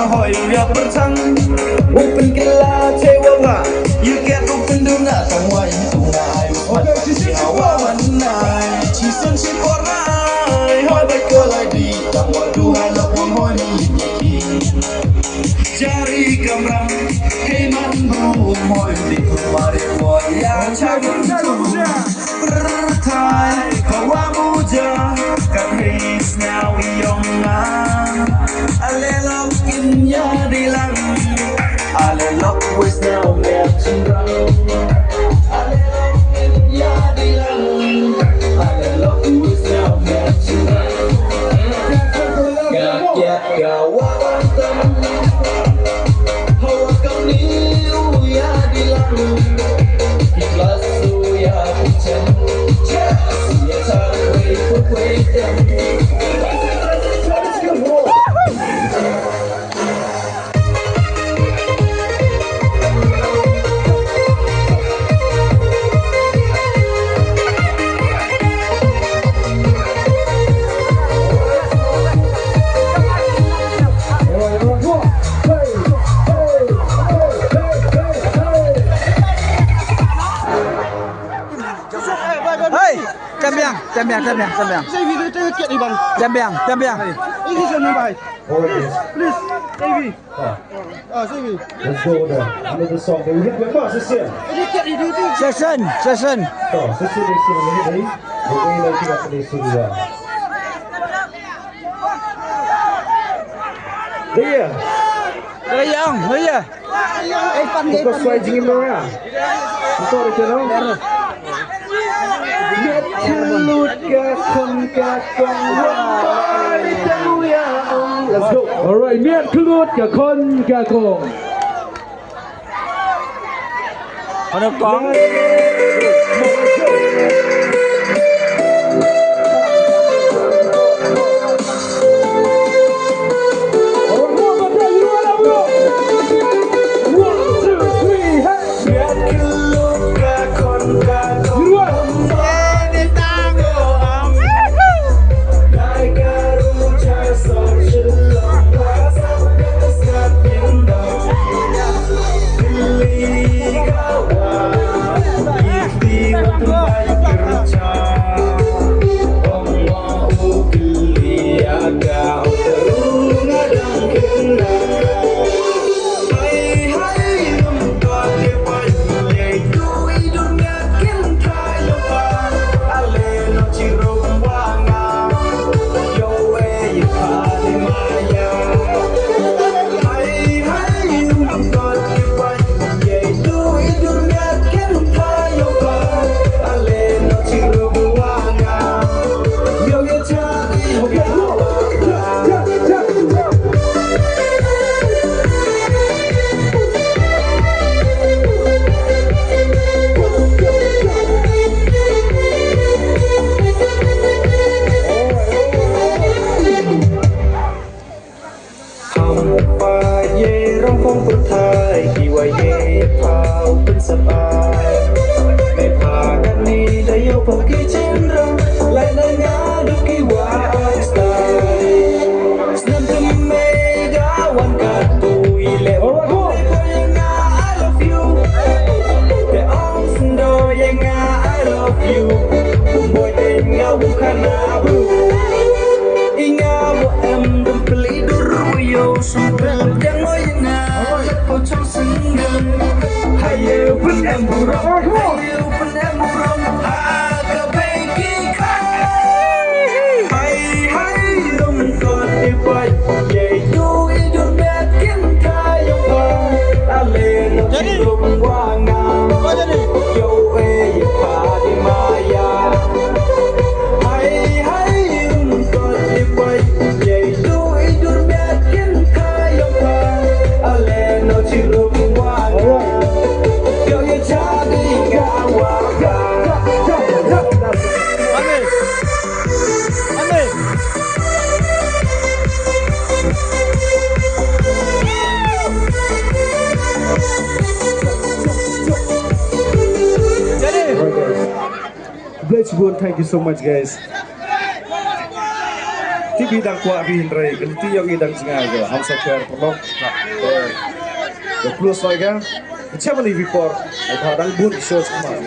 hỏi việc bất thăng open cái la chơi qua mà you get open đường na trong ngoài tung này mặt chỉ hào hoa vẫn này chỉ xuân chỉ qua này hỏi bài cơ lại đi trong ngoài du hai lộc buông hỏi đi jari kamram hey man buông hỏi đi cùng mari boy ya cha bertai kawa muda kan his now young man alelok in ya dilang alelok wis now mer chindrang alelok in ya dilang alelok wis now mer chindrang kaget kawan tem hawa kau niu ya dilang ikhlas ya pucen ya sampai kuat Chăm bèng. Dây vì tôi kiện đi bằng. Chăm bèng. Ý gì cho bài. Please, dây vì. Dây vì. Let's go there. Under the song. They hit với bao nhiêu? Ý kiện đi đi. Session. Session đi đấy. Để quay lại khi gặp đi studio. Đây. Đây ông, đây à. Có xoay chim đâu à? Có được chưa đâu? Let's go. Alright, miết khlut cả con cả cổ. Còn được con. Thank you so much, guys. Ti bidang kuat bihindrai, keliti yang idang jingai ke, hamsa kuar perlok. The plus lagi kan, siapa ni before, ada bun show semua.